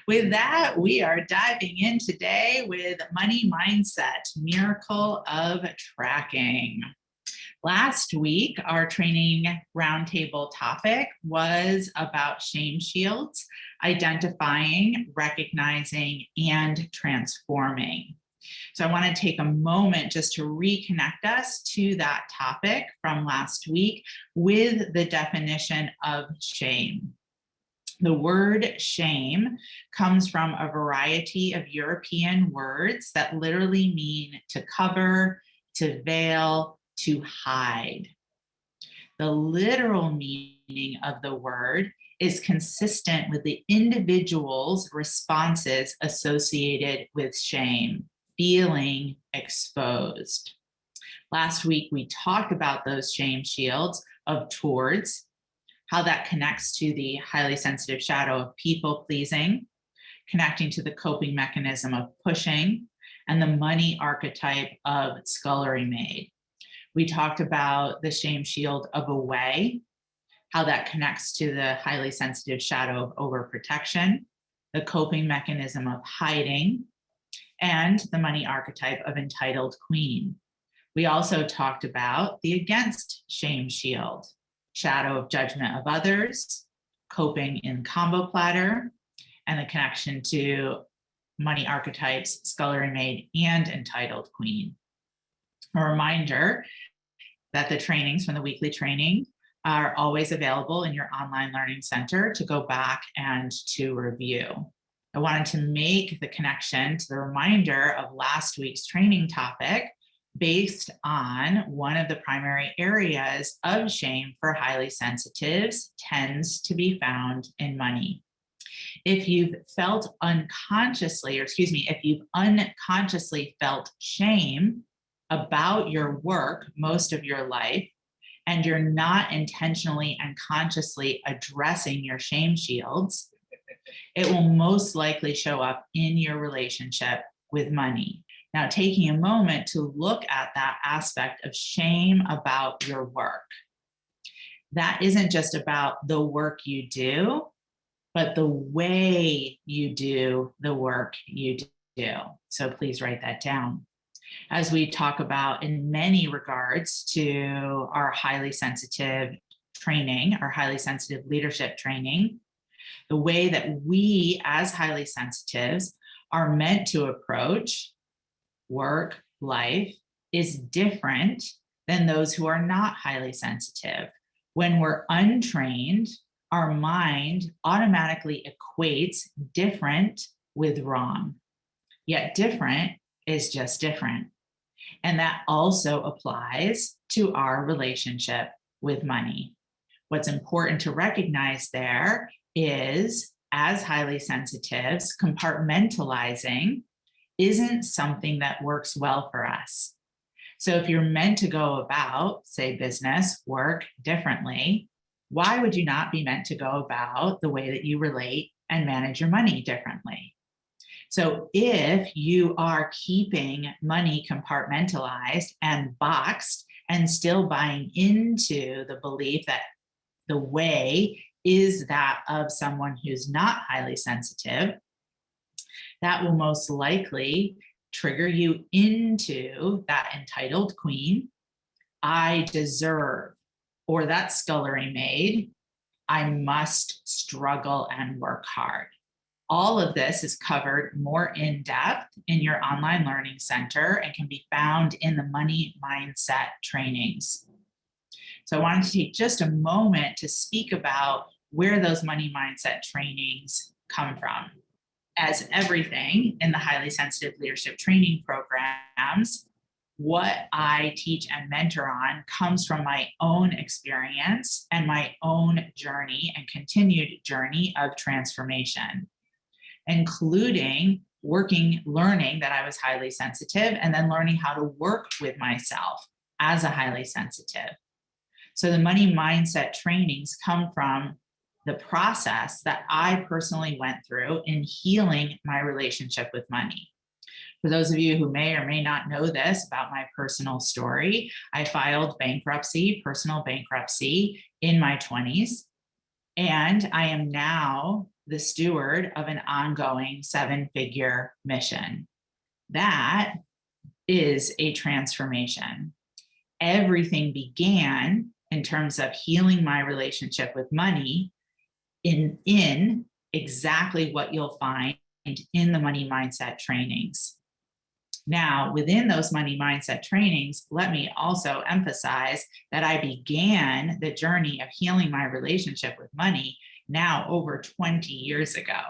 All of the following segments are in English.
With that, we are diving in today with Money Mindset, Miracle of Tracking. Last week, our training roundtable topic was about shame shields, identifying, recognizing, and transforming. So I want to take a moment just to reconnect us to that topic from last week with the definition of shame. The word shame comes from a variety of European words that literally mean to cover, to veil, to hide. The literal meaning of the word is consistent with the individual's responses associated with shame, feeling exposed. Last week, we talked about those shame shields of towards, how that connects to the highly sensitive shadow of people pleasing, connecting to the coping mechanism of pushing, and the money archetype of Scullery Maid. We talked about the shame shield of away, how that connects to the highly sensitive shadow of overprotection, the coping mechanism of hiding, and the money archetype of entitled queen. We also talked about the against shame shield, shadow of judgment of others, coping in combo platter, and the connection to money archetypes, Scullery Maid, and entitled queen. A reminder that the trainings from the weekly training are always available in your online learning center to go back and to review. I wanted to make the connection to the reminder of last week's training topic based on one of the primary areas of shame for highly sensitives tends to be found in money. If you've felt unconsciously, if you've unconsciously felt shame about your work most of your life, and you're not intentionally and consciously addressing your shame shields, it will most likely show up in your relationship with money. Now, taking a moment to look at that aspect of shame about your work. That isn't just about the work you do, but the way you do the work you do. So please write that down. As we talk about in many regards to our highly sensitive training, our highly sensitive leadership training, the way that we as highly sensitives are meant to approach work, life is different than those who are not highly sensitive. When we're untrained, our mind automatically equates different with wrong. Yet different is just different. And that also applies to our relationship with money. What's important to recognize there is, as highly sensitives, compartmentalizing isn't something that works well for us. So if you're meant to go about, say, business, work differently, why would you not be meant to go about the way that you relate and manage your money differently? So if you are keeping money compartmentalized and boxed and still buying into the belief that the way is that of someone who's not highly sensitive, that will most likely trigger you into that entitled queen, I deserve, or that Scullery Maid, I must struggle and work hard. All of this is covered more in depth in your online learning center and can be found in the money mindset trainings. So I wanted to take just a moment to speak about where those money mindset trainings come from. As everything in the highly sensitive leadership training programs, what I teach and mentor on comes from my own experience and my own journey and continued journey of transformation, including learning that I was highly sensitive and then learning how to work with myself as a highly sensitive. So the money mindset trainings come from the process that I personally went through in healing my relationship with money. For those of you who may or may not know this about my personal story, I filed bankruptcy, personal bankruptcy in my 20s. And I am now the steward of an ongoing 7-figure mission. That is a transformation. Everything began in terms of healing my relationship with money in exactly what you'll find in the money mindset trainings. Now, within those money mindset trainings, let me also emphasize that I began the journey of healing my relationship with money now over 20 years ago.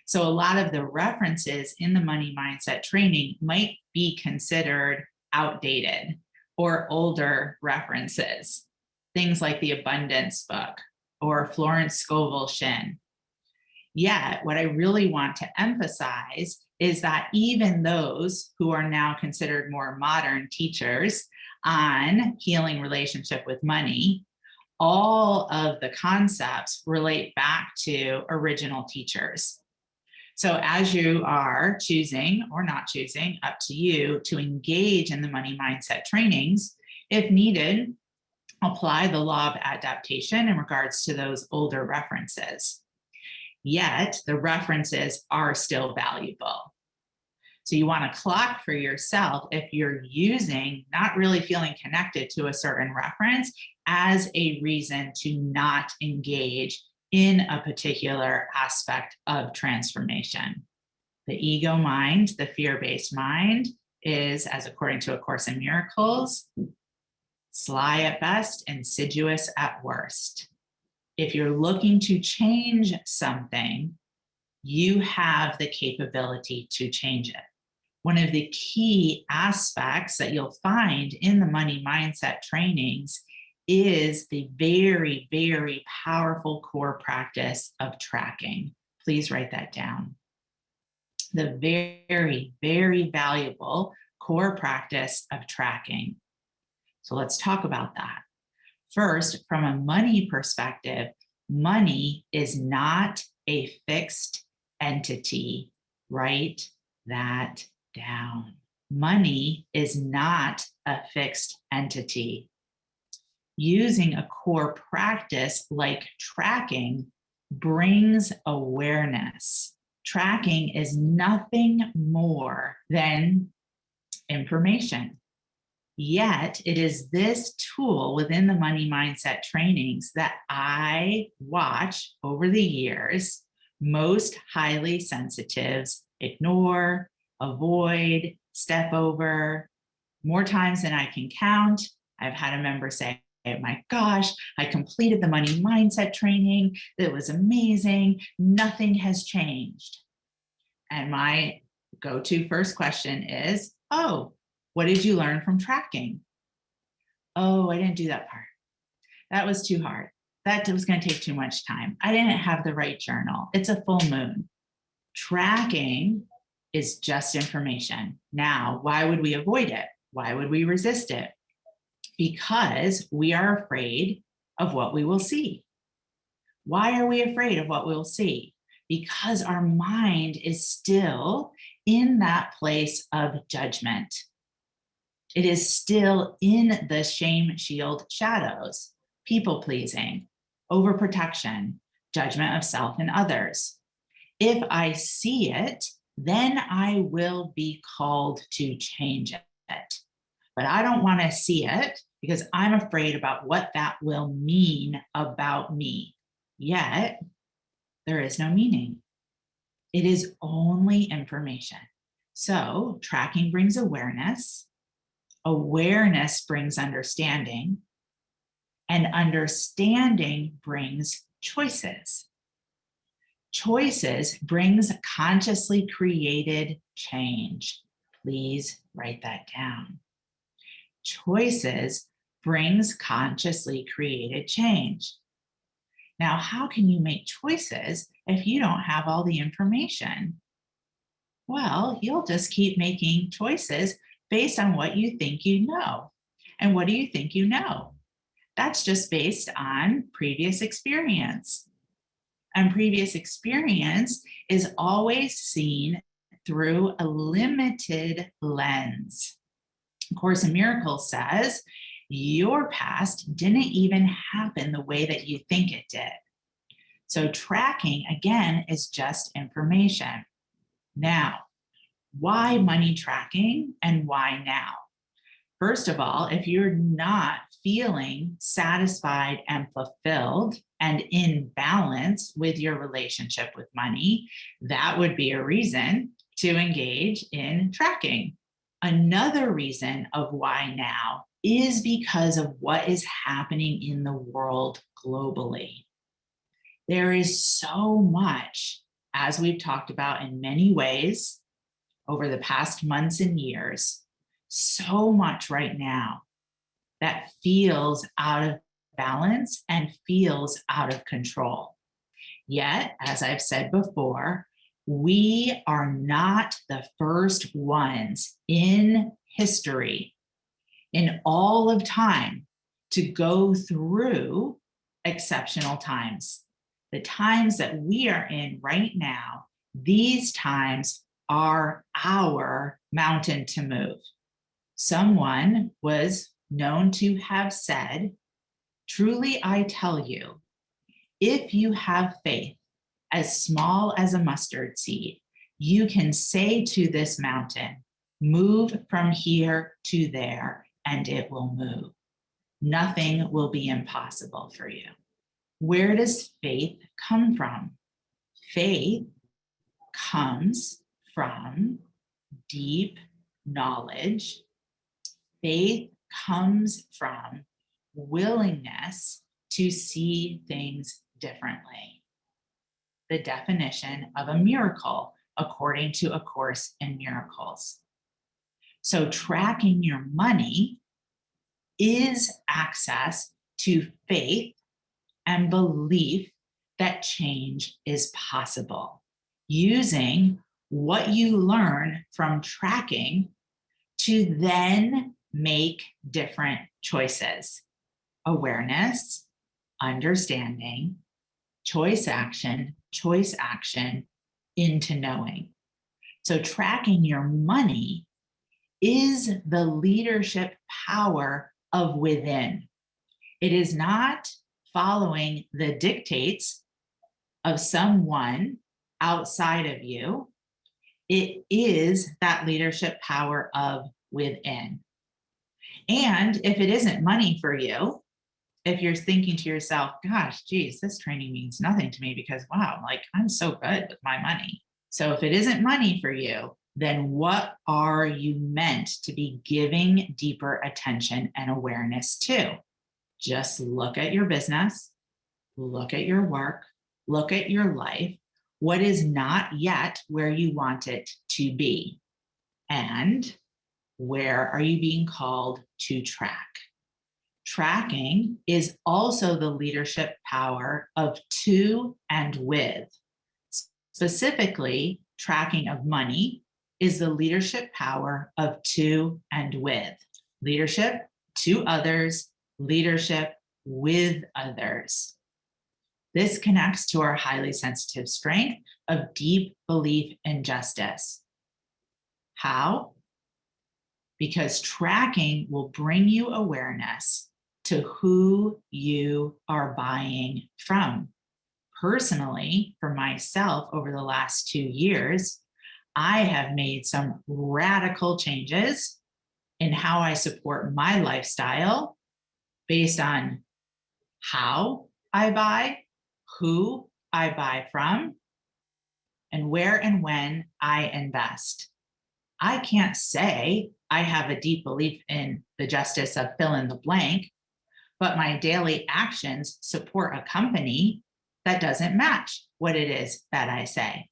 So a lot of the references in the money mindset training might be considered outdated or older references, things like the Abundance book or Florence Scovel Shin. Yet, what I really want to emphasize is that even those who are now considered more modern teachers on healing relationship with money, all of the concepts relate back to original teachers. So as you are choosing or not choosing, up to you, to engage in the money mindset trainings, if needed, apply the law of adaptation in regards to those older references. Yet the references are still valuable. So you want to clock for yourself if you're using, not really feeling connected to a certain reference as a reason to not engage in a particular aspect of transformation. The ego mind, the fear-based mind, is, as according to A Course in Miracles, sly at best, insidious at worst. If you're looking to change something, you have the capability to change it. One of the key aspects that you'll find in the money mindset trainings is the very, very powerful core practice of tracking. Please write that down. The very, very valuable core practice of tracking. So let's talk about that. First, from a money perspective, money is not a fixed entity. Write that down. Money is not a fixed entity. Using a core practice like tracking brings awareness. Tracking is nothing more than information. Yet it is this tool within the money mindset trainings that I watch over the years most highly sensitives ignore, avoid, step over. More times than I can count, I've had a member say, oh my gosh, I completed the money mindset training. It was amazing. Nothing has changed. And my go-to first question is, oh, what did you learn from tracking? Oh, I didn't do that part. That was too hard. That was going to take too much time. I didn't have the right journal. It's a full moon. Tracking is just information. Now, why would we avoid it? Why would we resist it? Because we are afraid of what we will see. Why are we afraid of what we'll see? Because our mind is still in that place of judgment. It is still in the shame shield shadows, people pleasing, overprotection, judgment of self and others. If I see it, then I will be called to change it. But I don't want to see it because I'm afraid about what that will mean about me. Yet, there is no meaning. It is only information. So, tracking brings awareness. Awareness brings understanding. And understanding brings choices. Choices brings consciously created change. Please write that down. Choices brings consciously created change. Now, how can you make choices if you don't have all the information? Well, you'll just keep making choices based on what you think you know. And what do you think you know? That's just based on previous experience. And previous experience is always seen through a limited lens. A Course in Miracles says, your past didn't even happen the way that you think it did. So tracking, again, is just information. Now, why money tracking and why now? First of all, if you're not feeling satisfied and fulfilled and in balance with your relationship with money, that would be a reason to engage in tracking. Another reason of why now is because of what is happening in the world globally. There is so much, as we've talked about in many ways over the past months and years, so much right now that feels out of balance and feels out of control. Yet, as I've said before, we are not the first ones in history, in all of time, to go through exceptional times. The times that we are in right now, these times are our mountain to move. Someone was known to have said, "Truly I tell you, if you have faith as small as a mustard seed, you can say to this mountain, move from here to there, and it will move. Nothing will be impossible for you." Where does faith come from? Faith comes from deep knowledge. Faith comes from willingness to see things differently. The definition of a miracle, according to A Course in Miracles. So tracking your money is access to faith and belief that change is possible, using what you learn from tracking to then make different choices. Awareness, understanding, choice action into knowing. So tracking your money is the leadership power of within. It is not following the dictates of someone outside of you. It is that leadership power of within. And if it isn't money for you, if you're thinking to yourself, gosh, geez, this training means nothing to me because, wow, like I'm so good with my money. So if it isn't money for you, then what are you meant to be giving deeper attention and awareness to? Just look at your business, look at your work, look at your life. What is not yet where you want it to be? And where are you being called to track? Tracking is also the leadership power of to and with. Specifically, tracking of money is the leadership power of to and with. Leadership to others, leadership with others. This connects to our highly sensitive strength of deep belief in justice. How? Because tracking will bring you awareness to who you are buying from. Personally, for myself, over the last 2 years, I have made some radical changes in how I support my lifestyle based on how I buy, who I buy from, and where and when I invest. I can't say I have a deep belief in the justice of fill in the blank, but my daily actions support a company that doesn't match what it is that I say.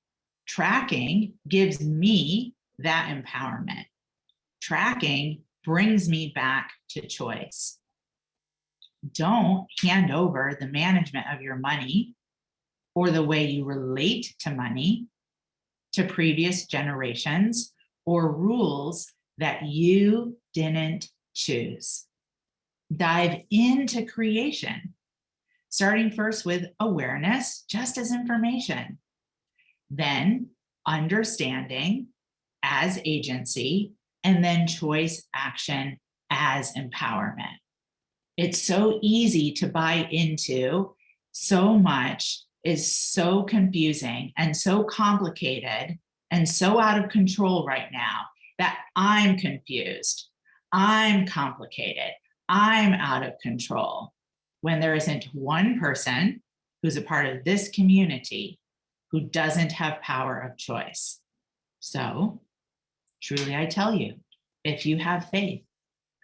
Tracking gives me that empowerment. Tracking brings me back to choice. Don't hand over the management of your money or the way you relate to money to previous generations or rules that you didn't choose. Dive into creation, starting first with awareness, just as information, then understanding as agency, and then choice action as empowerment. It's so easy to buy into so much is so confusing and so complicated and so out of control right now that I'm confused, I'm complicated, I'm out of control, when there isn't one person who's a part of this community who doesn't have power of choice. So truly, I tell you, if you have faith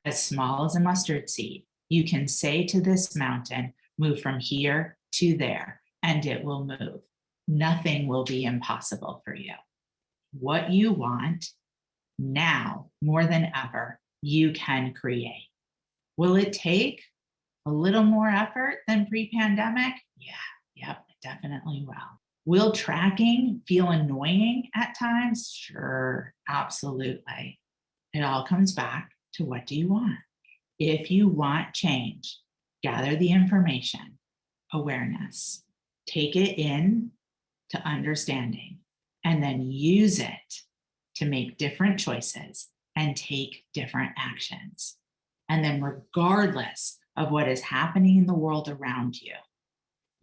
as small as a mustard seed, you can say to this mountain, move from here to there, and it will move. Nothing will be impossible for you. What you want now, more than ever, you can create. Will it take a little more effort than pre-pandemic? Yep, it definitely will. Will tracking feel annoying at times? Sure, absolutely. It all comes back to, what do you want? If you want change, gather the information, awareness, take it in to understanding, and then use it to make different choices and take different actions. And then regardless of what is happening in the world around you,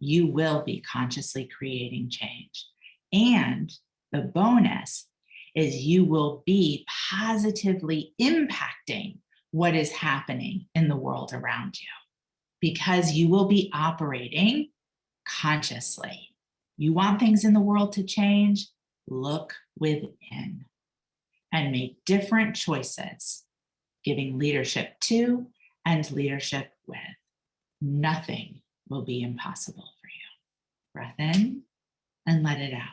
you will be consciously creating change. And the bonus is you will be positively impacting what is happening in the world around you, because you will be operating consciously. You want things in the world to change? Look within and make different choices, giving leadership to and leadership with. Nothing will be impossible for you. Breath in and let it out.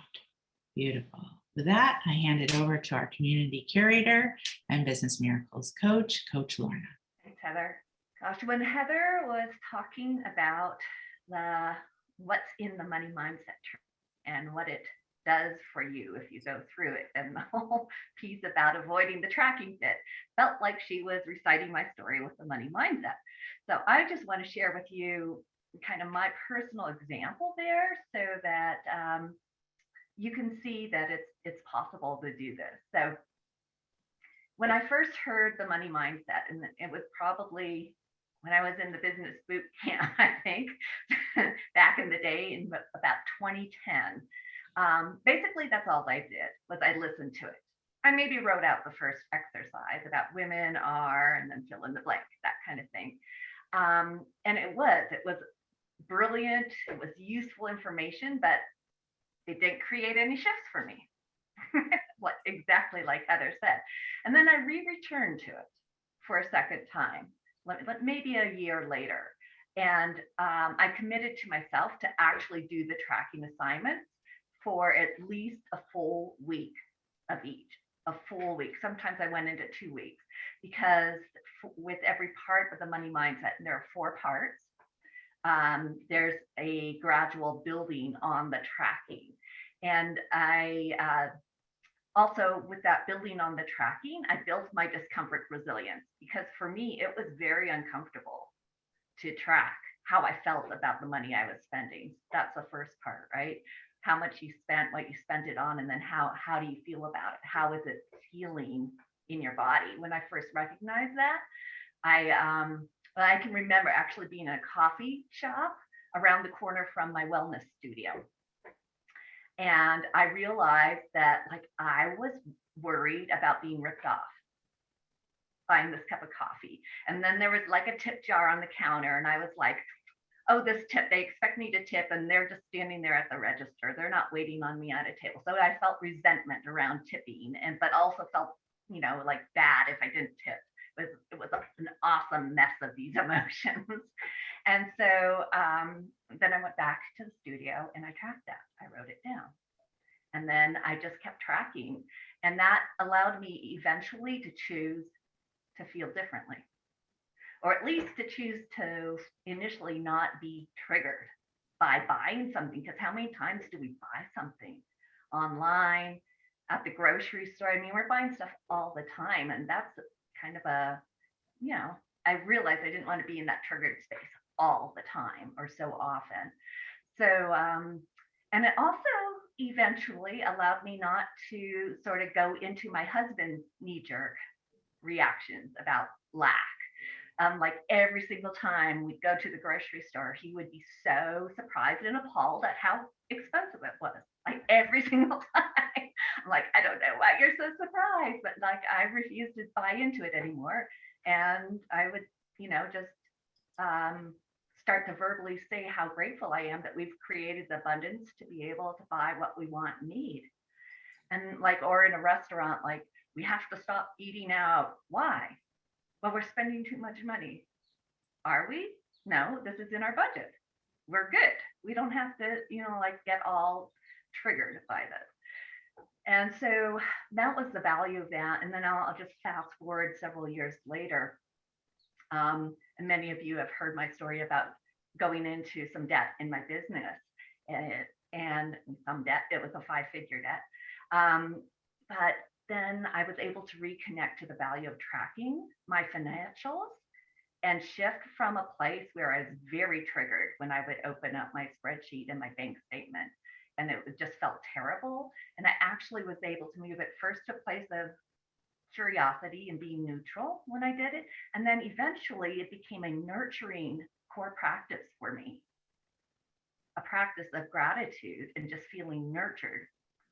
Beautiful. With that, I hand it over to our community curator and business miracles coach, Coach Lorna. Thanks, Heather. Gosh, when Heather was talking about what's in the money mindset and what it does for you if you go through it, and the whole piece about avoiding the tracking bit, felt like she was reciting my story with the money mindset. So I just want to share with you kind of my personal example there, so that you can see that it's possible to do this. So when I first heard the money mindset, and it was probably when I was in the business boot camp, I think, back in the day in about 2010. Basically, that's all I did, was I listened to it. I maybe wrote out the first exercise about women are, and then fill in the blank, that kind of thing. And it was brilliant. It was useful information, but it didn't create any shifts for me. Exactly like Heather said. And then I returned to it for a second time, maybe a year later. And I committed to myself to actually do the tracking assignments for at least a full week of each, a full week. Sometimes I went into 2 weeks, because with every part of the money mindset, and there are 4 parts, there's a gradual building on the tracking. And I also, with that building on the tracking, I built my discomfort resilience, because for me, it was very uncomfortable to track how I felt about the money I was spending. That's the first part, right? How much you spent, what you spent it on, and then how do you feel about it? How is it feeling in your body? When I first recognized that, I can remember actually being in a coffee shop around the corner from my wellness studio. And I realized that, like, I was worried about being ripped off buying this cup of coffee. And then there was like a tip jar on the counter, and I was like, oh, this tip, they expect me to tip, and they're just standing there at the register. They're not waiting on me at a table. So I felt resentment around tipping, but also felt, like bad if I didn't tip. It was an awesome mess of these emotions. And so then I went back to the studio and I tracked that. I wrote it down. And then I just kept tracking. And that allowed me eventually to choose to feel differently, or at least to choose to initially not be triggered by buying something. Because how many times do we buy something online, at the grocery store? I mean, we're buying stuff all the time. And that's kind of I realized I didn't want to be in that triggered space all the time or so often. So, and it also eventually allowed me not to sort of go into my husband's knee-jerk reactions about lack. Like every single time we'd go to the grocery store, he would be so surprised and appalled at how expensive it was. Like every single time. I'm like, I don't know why you're so surprised, but like I refused to buy into it anymore. And I would, just start to verbally say how grateful I am that we've created the abundance to be able to buy what we want and need. And like, or in a restaurant, like we have to stop eating out. Why? Well, we're spending too much money. Are we? No, this is in our budget. We're good. We don't have to, like get all triggered by this. And so that was the value of that. And then I'll just fast forward several years later. And many of you have heard my story about going into some debt in my business, and some debt. It was a 5-figure debt. But then I was able to reconnect to the value of tracking my financials and shift from a place where I was very triggered when I would open up my spreadsheet and my bank statement, and it just felt terrible. And I actually was able to move it first to a place of curiosity and being neutral when I did it. And then eventually it became a nurturing core practice for me, a practice of gratitude and just feeling nurtured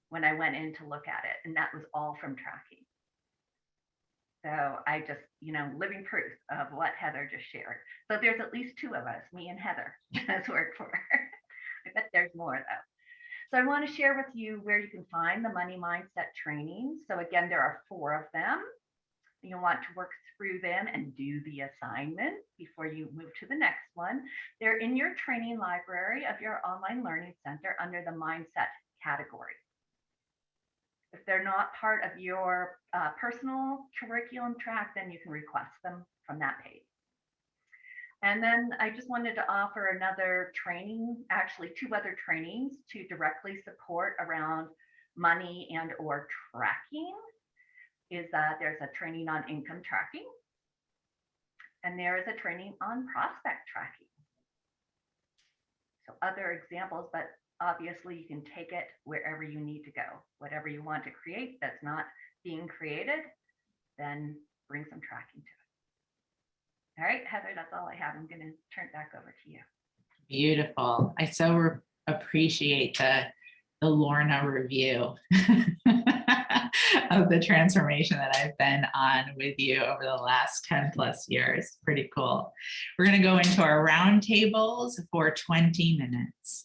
when I went in to look at it. And that was all from tracking. So I just, living proof of what Heather just shared. So there's at least 2 of us, me and Heather, that's worked for her. I bet there's more though. So I want to share with you where you can find the money mindset trainings. So again, there are 4 of them. You'll want to work through them and do the assignment before you move to the next one. They're in your training library of your online learning center under the mindset category. If they're not part of your personal curriculum track, then you can request them from that page. And then I just wanted to offer another training, actually 2 other trainings to directly support around money and or tracking. Is that there's a training on income tracking, and there is a training on prospect tracking. So other examples, but obviously you can take it wherever you need to go. Whatever you want to create that's not being created, then bring some tracking to it. All right, Heather, that's all I have. I'm going to turn it back over to you. Beautiful. I so appreciate the Lorna review of the transformation that I've been on with you over the last 10 plus years. Pretty cool. We're going to go into our round tables for 20 minutes.